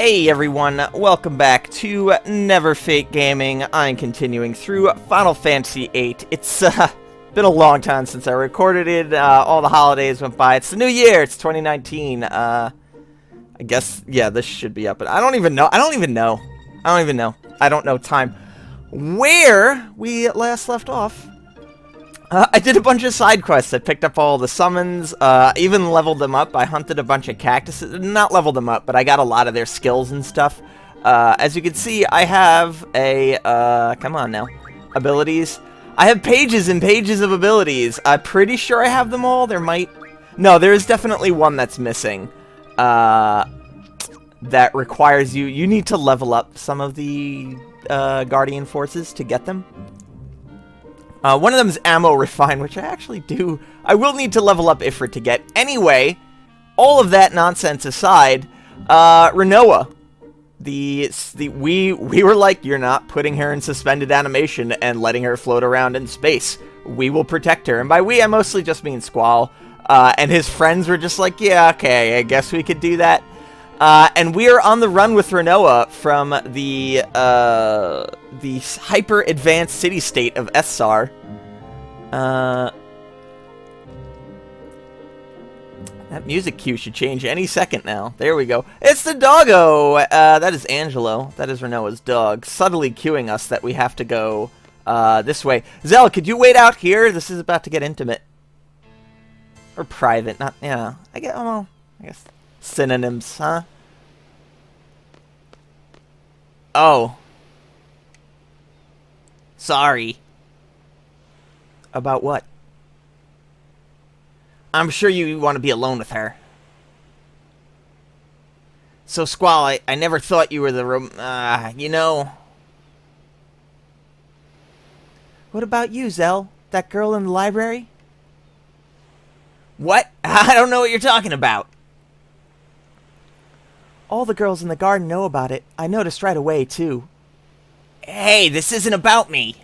Hey everyone, welcome back to Neverfate Gaming. I'm continuing through Final Fantasy VIII. It's been a long time since I recorded it. All the holidays went by. It's the new year. It's 2019. I guess, yeah, this should be up. But I don't even know. I don't know time. Where we last left off, I did a bunch of side quests. I picked up all the summons, even leveled them up. I hunted a bunch of cactuses. Not leveled them up, but I got a lot of their skills and stuff. As you can see, I have a, come on now, abilities. I have pages and pages of abilities. I'm pretty sure I have them all. There might, no, there is definitely one that's missing. That requires you need to level up some of the, Guardian Forces to get them. One of them is Ammo Refine, which I actually do. I will need to level up Ifrit to get. Anyway, all of that nonsense aside, Renoa. We were like, you're not putting her in suspended animation and letting her float around in space. We will protect her. And by we, I mostly just mean Squall. And his friends were just like, yeah, okay, I guess we could do that. And we are on the run with Renoa from the hyper-advanced city-state of Essar. That music cue should change any second now. There we go. It's the doggo! That is Angelo. That is Renoa's dog, subtly cueing us that we have to go this way. Zell, could you wait out here? This is about to get intimate. Or private, not, yeah. I guess synonyms, huh? Oh. Sorry. About what? I'm sure you want to be alone with her. So, Squall, I never thought you were the you know. What about you, Zell? That girl in the library? What? I don't know what you're talking about. All the girls in the garden know about it. I noticed right away, too. Hey, this isn't about me.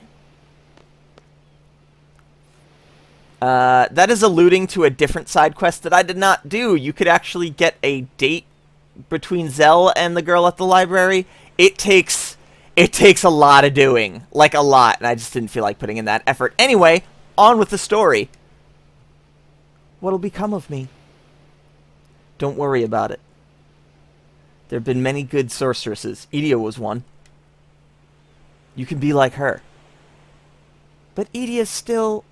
That is alluding to a different side quest that I did not do. You could actually get a date between Zell and the girl at the library. It takes a lot of doing. Like, a lot. And I just didn't feel like putting in that effort. Anyway, on with the story. What'll become of me? Don't worry about it. There have been many good sorceresses. Edea was one. You can be like her. But Edea's still...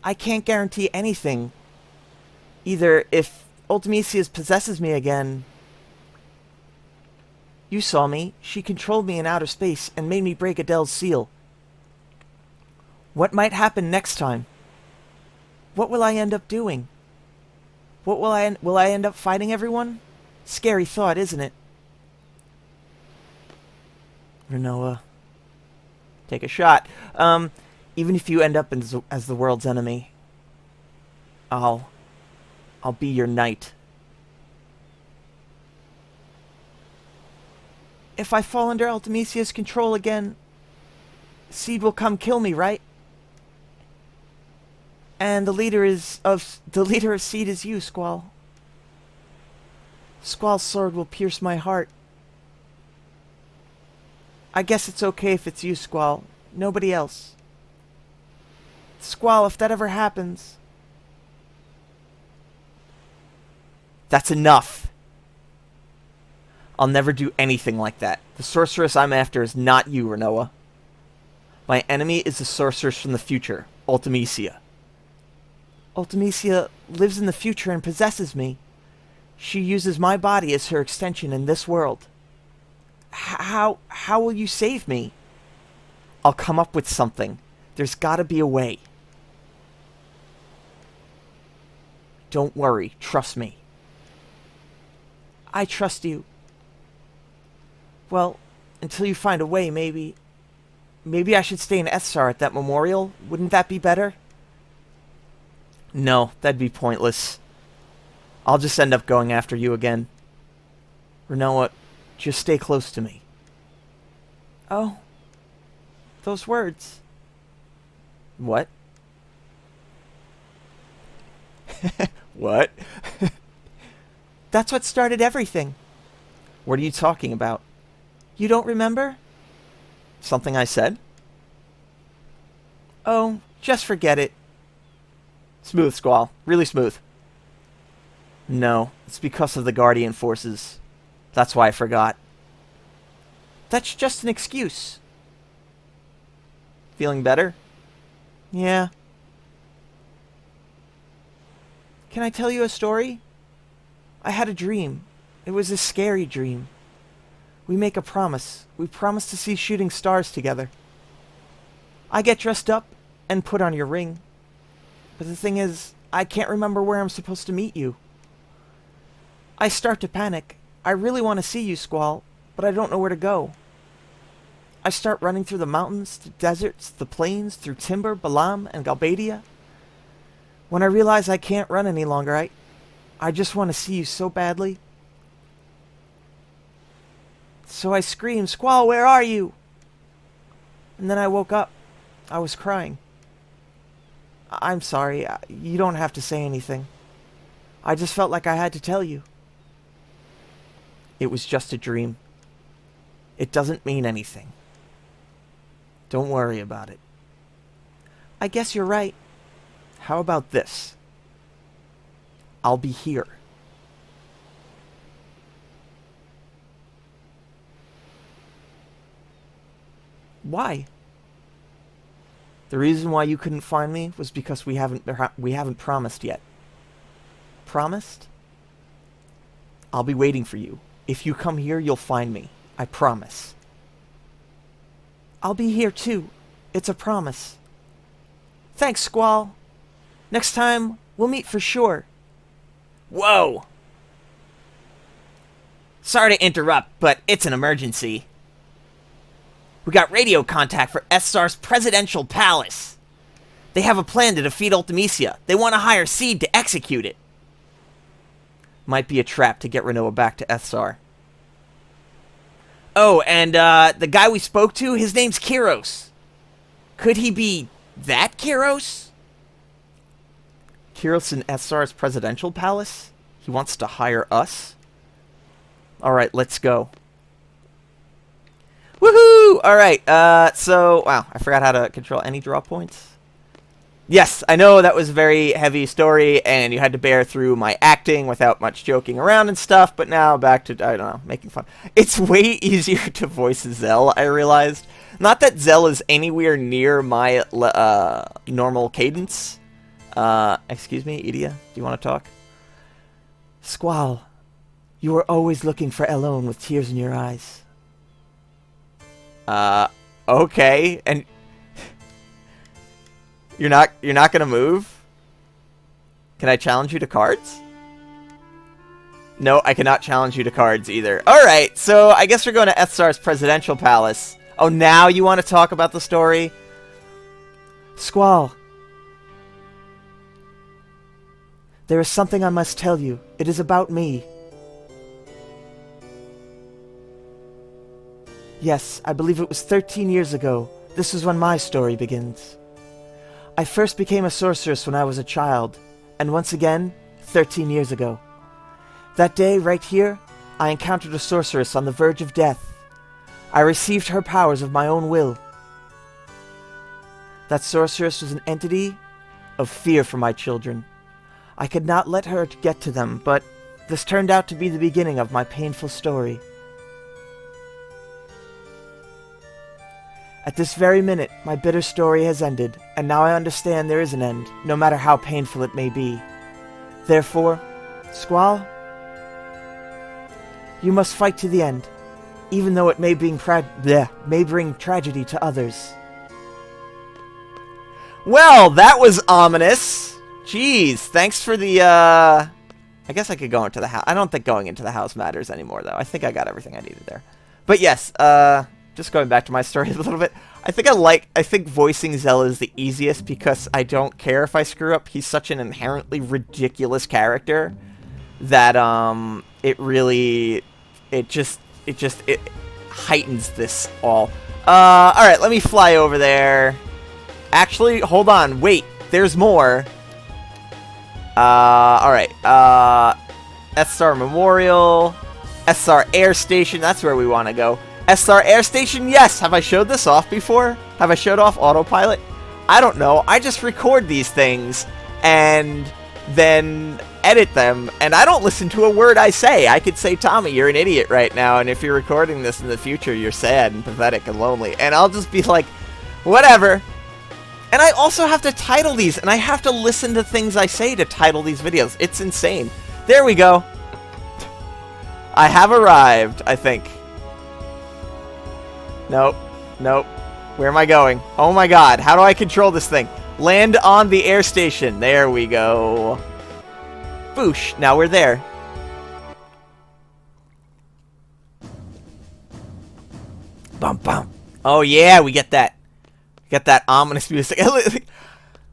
I can't guarantee anything. Either if Ultimecius possesses me again... You saw me. She controlled me in outer space and made me break Adele's seal. What might happen next time? What will I end up doing? What will I end up fighting everyone? Scary thought, isn't it? Renoa. Take a shot. Even if you end up as the world's enemy, I'll be your knight. If I fall under Ultimecius' control again, Seed will come kill me, right? And the leader of Seed is you, Squall. Squall's sword will pierce my heart. I guess it's okay if it's you, Squall. Nobody else. Squall, if that ever happens... That's enough. I'll never do anything like that. The sorceress I'm after is not you, Renoa. My enemy is the sorceress from the future, Ultimecia. Ultimecia lives in the future and possesses me. She uses my body as her extension in this world. How will you save me? I'll come up with something. There's gotta be a way. Don't worry. Trust me. I trust you. Well, until you find a way, maybe... Maybe I should stay in Essar at that memorial? Wouldn't that be better? No, that'd be pointless. I'll just end up going after you again. Renoa, just stay close to me. Oh. Those words. What? What? That's what started everything. What are you talking about? You don't remember? Something I said? Oh, just forget it. Smooth, Squall. Really smooth. No, it's because of the Guardian forces. That's why I forgot. That's just an excuse. Feeling better? Yeah. Can I tell you a story? I had a dream. It was a scary dream. We make a promise. We promise to see shooting stars together. I get dressed up and put on your ring. But the thing is, I can't remember where I'm supposed to meet you. I start to panic. I really want to see you, Squall, but I don't know where to go. I start running through the mountains, the deserts, the plains, through Timber, Balam, and Galbadia. When I realize I can't run any longer, I just want to see you so badly. So I screamed, Squall, where are you? And then I woke up. I was crying. I'm sorry. You don't have to say anything. I just felt like I had to tell you. It was just a dream. It doesn't mean anything. Don't worry about it. I guess you're right. How about this? I'll be here. Why? The reason why you couldn't find me was because we haven't promised yet. Promised? I'll be waiting for you. If you come here, you'll find me. I promise. I'll be here too. It's a promise. Thanks, Squall. Next time, we'll meet for sure. Whoa! Sorry to interrupt, but it's an emergency. We got radio contact for SR's presidential palace. They have a plan to defeat Ultimecia. They want to hire Seed to execute it. Might be a trap to get Renoa back to SR. Oh, and the guy we spoke to, his name's Kiros. Could he be that Kiros? Kiros in SR's presidential palace? He wants to hire us? Alright, let's go. Woohoo! Alright, so, wow, I forgot how to control any draw points. Yes, I know that was a very heavy story, and you had to bear through my acting without much joking around and stuff, but now back to, I don't know, making fun. It's way easier to voice Zell, I realized. Not that Zell is anywhere near my normal cadence. Excuse me, Idia, do you want to talk? Squall, you were always looking for Elone with tears in your eyes. Okay, and you're not gonna move? Can I challenge you to cards? No, I cannot challenge you to cards either. Alright, so I guess we're going to Ethzar's presidential palace. Oh, now you want to talk about the story? Squall. There is something I must tell you. It is about me. Yes, I believe it was 13 years ago. This is when my story begins. I first became a sorceress when I was a child, and once again, 13 years ago. That day, right here, I encountered a sorceress on the verge of death. I received her powers of my own will. That sorceress was an entity of fear for my children. I could not let her get to them, but this turned out to be the beginning of my painful story. At this very minute, my bitter story has ended, and now I understand there is an end, no matter how painful it may be. Therefore, Squall, you must fight to the end, even though it may bring tragedy to others. Well, that was ominous. Jeez, thanks for the, I guess I could go into the house. I don't think going into the house matters anymore, though. I think I got everything I needed there. But yes, just going back to my story a little bit, I think voicing Zell is the easiest because I don't care if I screw up. He's such an inherently ridiculous character that, it just heightens this all. Alright, let me fly over there. Actually, hold on, wait, there's more. Alright, Ethzar Memorial. SR Air Station, that's where we want to go. SR Air Station, yes! Have I showed this off before? Have I showed off autopilot? I don't know. I just record these things and then edit them, and I don't listen to a word I say. I could say, Tommy, you're an idiot right now, and if you're recording this in the future, you're sad and pathetic and lonely. And I'll just be like, whatever. And I also have to title these, and I have to listen to things I say to title these videos. It's insane. There we go. I have arrived, I think. Nope. Nope. Where am I going? Oh my god, how do I control this thing? Land on the air station. There we go. Boosh. Now we're there. Bum bum. Oh yeah, we get that. Get that ominous music.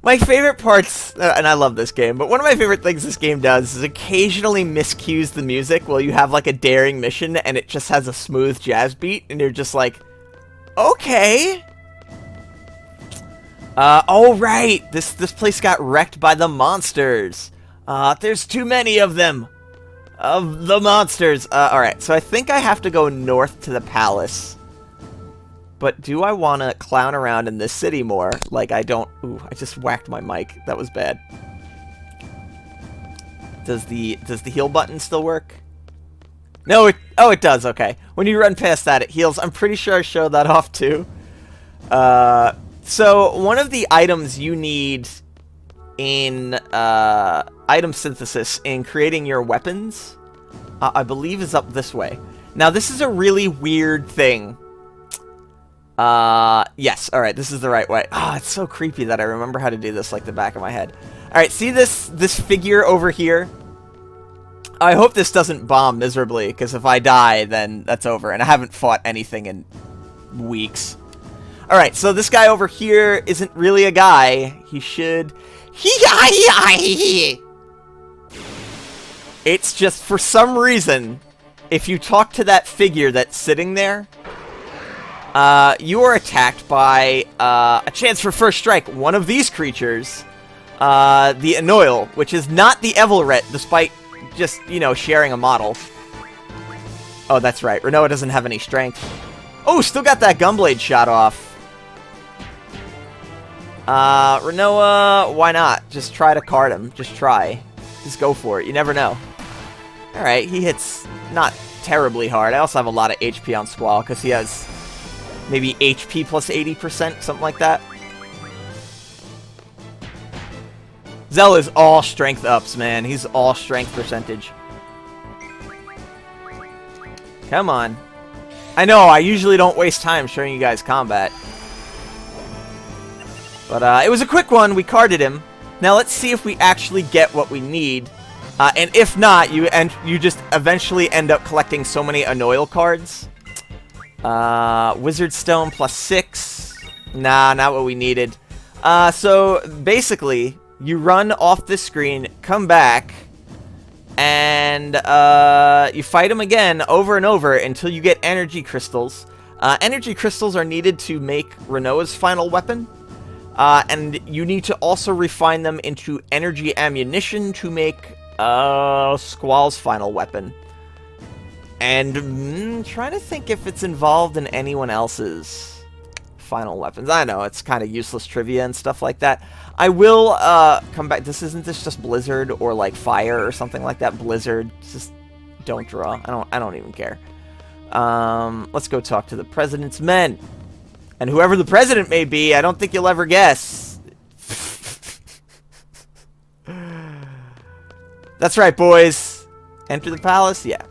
My favorite parts, and I love this game, but one of my favorite things this game does is occasionally miscues the music while you have like a daring mission and it just has a smooth jazz beat and you're just like, okay. Oh right, this place got wrecked by the monsters. There's too many of them. Of the monsters. Alright, so I think I have to go north to the palace. But do I want to clown around in this city more? Like I don't... Ooh, I just whacked my mic. That was bad. Does the heal button still work? No, it does, okay. When you run past that, it heals. I'm pretty sure I showed that off too. So, one of the items you need in item synthesis in creating your weapons, I believe is up this way. Now, this is a really weird thing. Yes, alright, this is the right way. Ah, it's so creepy that I remember how to do this like the back of my head. Alright, see this figure over here? I hope this doesn't bomb miserably, because if I die, then that's over. And I haven't fought anything in weeks. Alright, so this guy over here isn't really a guy. He should... It's just, for some reason, if you talk to that figure that's sitting there, you are attacked by a chance for first strike. One of these creatures, the Anoil, which is not the Evilret, despite just, you know, sharing a model. Oh, that's right. Renoa doesn't have any strength. Oh, still got that Gunblade shot off. Renoa, why not? Just try to card him. Just try. Just go for it. You never know. Alright, he hits not terribly hard. I also have a lot of HP on Squall, because he has maybe HP plus 80%, something like that. Zell is all strength ups, man. He's all strength percentage. Come on. I know, I usually don't waste time showing you guys combat. But it was a quick one. We carded him. Now let's see if we actually get what we need. And if not, you just eventually end up collecting so many Anoil cards. Wizard Stone plus 6. Nah, not what we needed. So basically, you run off this screen, come back, and you fight him again over and over until you get energy crystals. Energy crystals are needed to make Renoa's final weapon. And you need to also refine them into energy ammunition to make Squall's final weapon. And trying to think if it's involved in anyone else's final weapons. I know, it's kind of useless trivia and stuff like that. I will come back. Isn't this just Blizzard or like Fire or something like that? Blizzard. Just don't draw. I don't even care. Let's go talk to the President's men. And whoever the president may be, I don't think you'll ever guess. That's right, boys. Enter the palace? Yeah.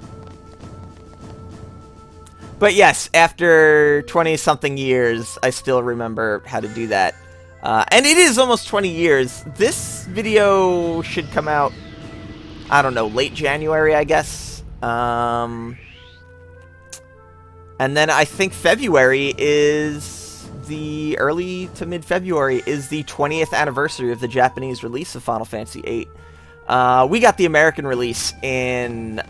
But yes, after 20-something years, I still remember how to do that. And it is almost 20 years. This video should come out, I don't know, late January, I guess. And then I think February is... the early to mid-February is the 20th anniversary of the Japanese release of Final Fantasy VIII. We got the American release in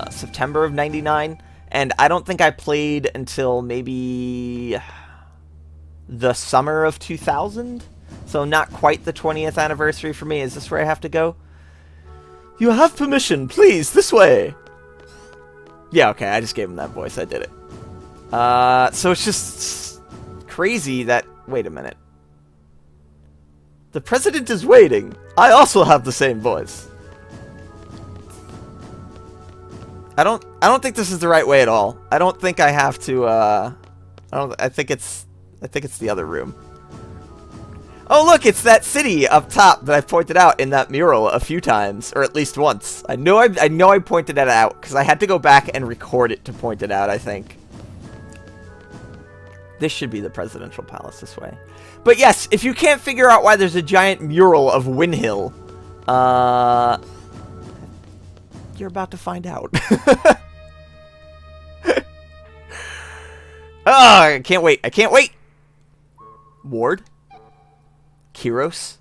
September of '99, and I don't think I played until maybe the summer of 2000, so not quite the 20th anniversary for me. Is this where I have to go? You have permission, please, this way! Yeah, okay, I just gave him that voice. I did it. So it's just crazy that... Wait a minute. The president is waiting. I also have the same voice. I don't think this is the right way at all. I don't think I have to, I think it's the other room. Oh, look, it's that city up top that I pointed out in that mural a few times, or at least once. I know I pointed that out, because I had to go back and record it to point it out, I think. This should be the presidential palace this way. But yes, if you can't figure out why there's a giant mural of Windhill, you're about to find out. Oh, I can't wait. I can't wait. Ward. Kiros.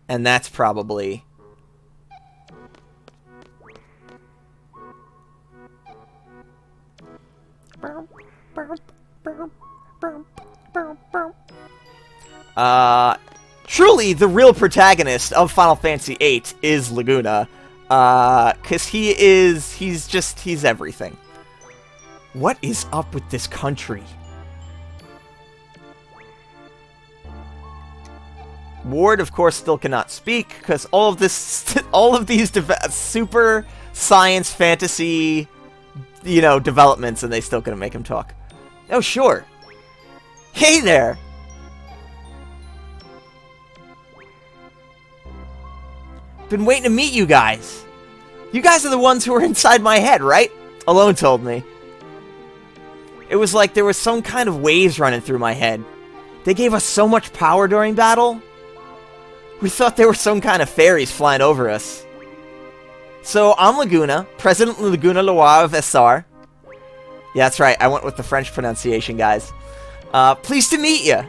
And that's probably... Truly, the real protagonist of Final Fantasy VIII is Laguna. Because he's everything. What is up with this country? Ward, of course, still cannot speak, because all of these super science fantasy, developments, and they still couldn't make him talk. Oh, sure. Hey there! Been waiting to meet you guys. You guys are the ones who were inside my head, right? Alone told me. It was like there was some kind of waves running through my head. They gave us so much power during battle. We thought there were some kind of fairies flying over us. So, I'm Laguna, President Laguna Loire of SR. Yeah, that's right, I went with the French pronunciation, guys. Pleased to meet you.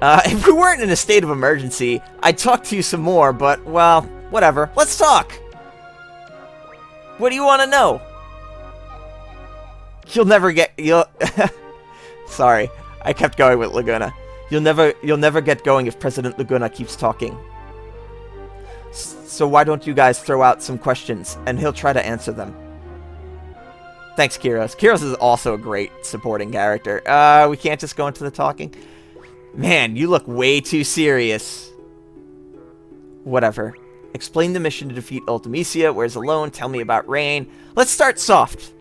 If we weren't in a state of emergency, I'd talk to you some more, but, well, whatever. Let's talk! What do you want to know? Sorry, I kept going with Laguna. You'll never get going if President Laguna keeps talking. So why don't you guys throw out some questions, and he'll try to answer them. Thanks, Kiros. Kiros is also a great supporting character. We can't just go into the talking? Man, you look way too serious. Whatever. Explain the mission to defeat Ultimecia. Where's Alone? Tell me about Rain. Let's start soft.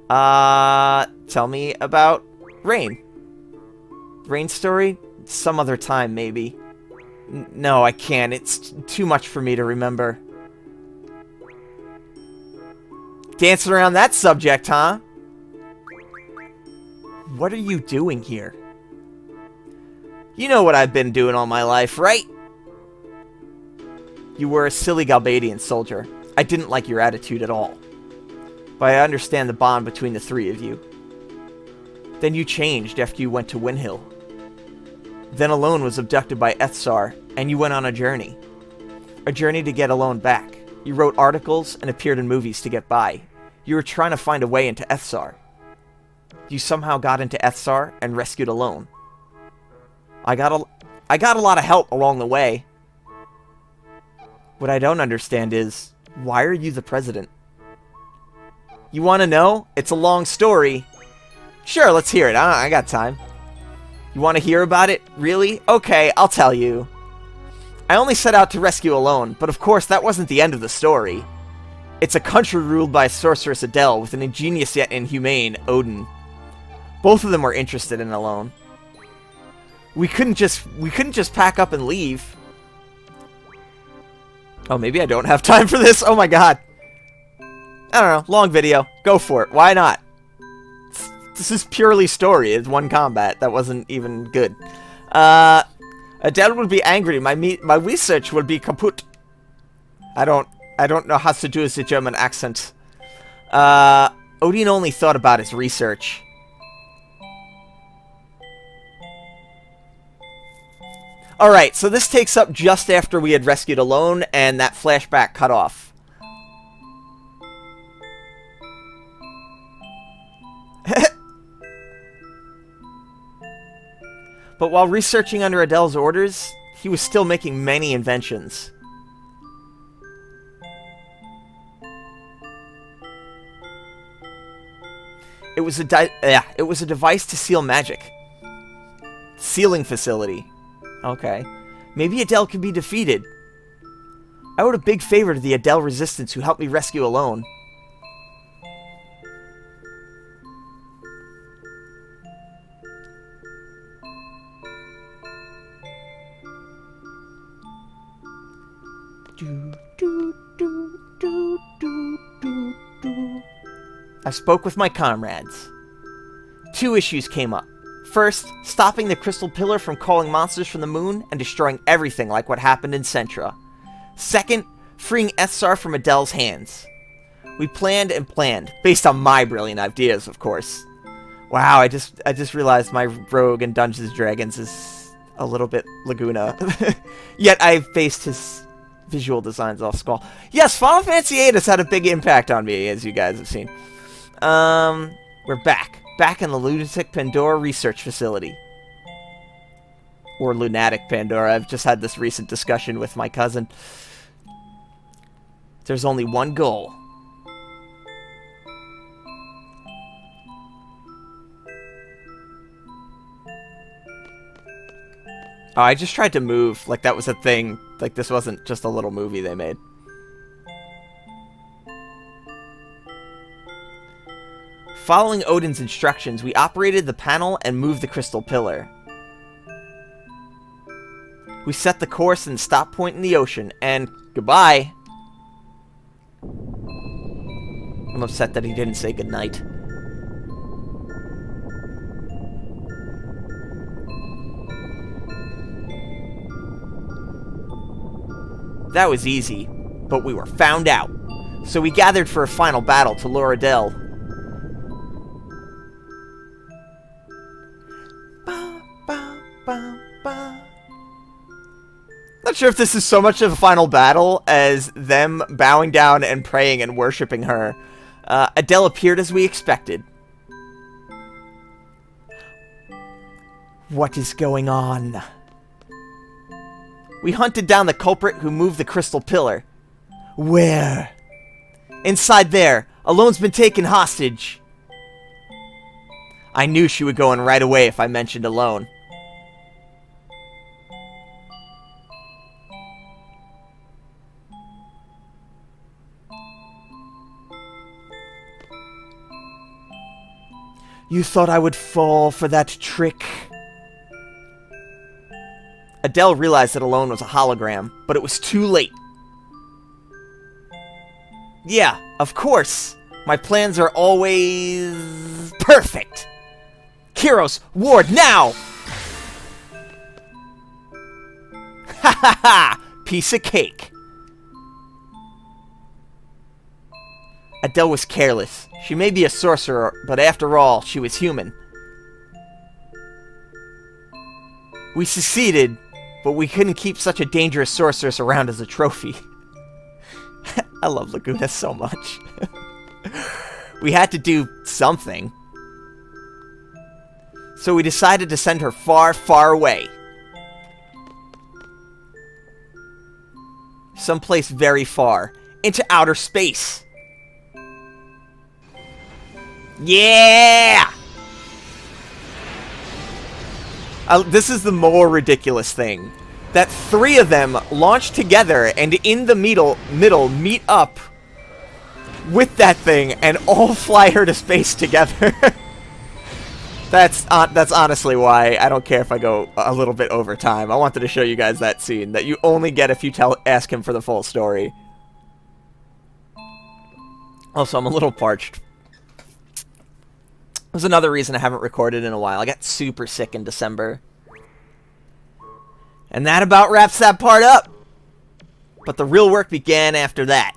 Tell me about Rain. Rain story? Some other time, maybe. No, I can't. It's too much for me to remember. Dancing around that subject, huh? What are you doing here? You know what I've been doing all my life, right? You were a silly Galbadian soldier. I didn't like your attitude at all. But I understand the bond between the three of you. Then you changed after you went to Windhill. Then Alone was abducted by Ethzar, and you went on a journey. A journey to get Alone back. You wrote articles and appeared in movies to get by. You were trying to find a way into Ethzar. You somehow got into Ethzar and rescued Alone. I got a lot of help along the way. What I don't understand is, why are you the president? You want to know? It's a long story. Sure, let's hear it. I got time. You want to hear about it? Really? Okay, I'll tell you. I only set out to rescue Alone, but of course that wasn't the end of the story. It's a country ruled by sorceress Adele with an ingenious yet inhumane Odin. Both of them were interested in Alone. We couldn't just pack up and leave. Oh, maybe I don't have time for this. Oh my god. I don't know. Long video. Go for it. Why not? This is purely story. It's one combat. That wasn't even good. Adele would be angry. My research would be kaput. I don't know how to do the German accent. Odin only thought about his research. Alright, so this takes up just after we had rescued Alone, and that flashback cut off. But while researching under Adele's orders, he was still making many inventions. It was it was a device to seal magic. Sealing facility. Okay. Maybe Adele can be defeated. I owed a big favor to the Adele resistance who helped me rescue Alone. I spoke with my comrades. 2 issues came up. First, stopping the crystal pillar from calling monsters from the moon and destroying everything like what happened in Centra. Second, freeing Ethzar from Adele's hands. We planned and planned, based on my brilliant ideas, of course. Wow, I just realized my rogue in Dungeons & Dragons is a little bit Laguna. Yet I based his visual designs off Skull. Yes, Final Fantasy VIII has had a big impact on me, as you guys have seen. We're back. Back in the Lunatic Pandora Research Facility. Or Lunatic Pandora. I've just had this recent discussion with my cousin. There's only one goal. Oh, I just tried to move. Like that was a thing. Like this wasn't just a little movie they made. Following Odin's instructions, we operated the panel and moved the crystal pillar. We set the course and stop point in the ocean, and goodbye. I'm upset that he didn't say goodnight. That was easy, but we were found out. So we gathered for a final battle to lure Adele. Not sure if this is so much of a final battle as them bowing down and praying and worshipping her. Adele appeared as we expected. What is going on? We hunted down the culprit who moved the crystal pillar. Where? Inside there. Alone's been taken hostage. I knew she would go in right away if I mentioned Alone. You thought I would fall for that trick? Adele realized that Alone was a hologram, but it was too late. Yeah, of course. My plans are always perfect. Kyros, ward now! Ha ha ha! Piece of cake. Adele was careless. She may be a sorcerer, but after all, she was human. We succeeded, but we couldn't keep such a dangerous sorceress around as a trophy. I love Laguna so much. We had to do something. So we decided to send her far, far away. Someplace very far. Into outer space. Yeah! This is the more ridiculous thing. That 3 of them launch together and in the middle meet up with that thing and all fly her to space together. That's honestly why I don't care if I go a little bit over time. I wanted to show you guys that scene that you only get if you ask him for the full story. Also, I'm a little parched. There's another reason I haven't recorded in a while. I got super sick in December. And that about wraps that part up. But the real work began after that.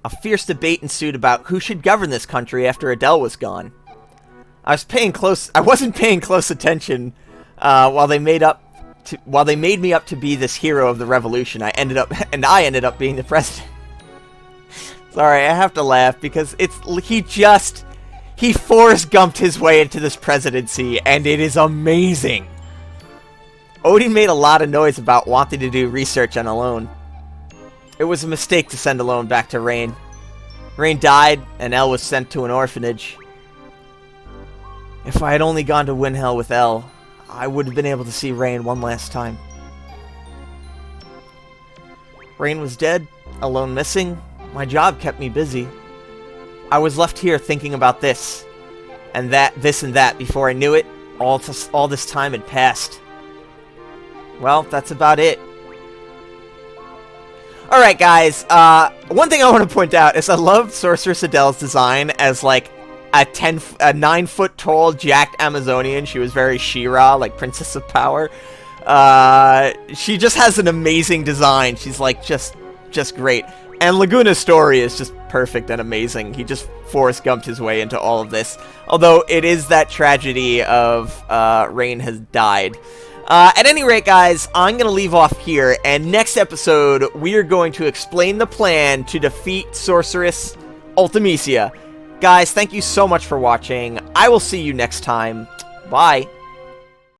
A fierce debate ensued about who should govern this country after Adele was gone. I wasn't paying close attention while they made me up to be this hero of the revolution. I ended up being the president. Sorry, I have to laugh because he Forrest Gumped his way into this presidency, and it is amazing. Odin made a lot of noise about wanting to do research on Alone. It was a mistake to send Alone back to Rain. Rain died, and Elle was sent to an orphanage. If I had only gone to Windhell with Elle, I would have been able to see Rain one last time. Rain was dead, alone missing. My job kept me busy. I was left here thinking about this and that. Before I knew it, all this time had passed. Well, that's about it. Alright, guys, one thing I want to point out is I love Sorceress Adele's design as, like, a 9-foot tall, jacked Amazonian. She was very She-Ra, like Princess of Power. She just has an amazing design. She's, like, just great. And Laguna's story is just perfect and amazing. He just Forrest Gumped his way into all of this. Although, it is that tragedy of, Rain has died. At any rate, guys, I'm going to leave off here, and next episode, we are going to explain the plan to defeat Sorceress Ultimecia. Guys, thank you so much for watching. I will see you next time. Bye.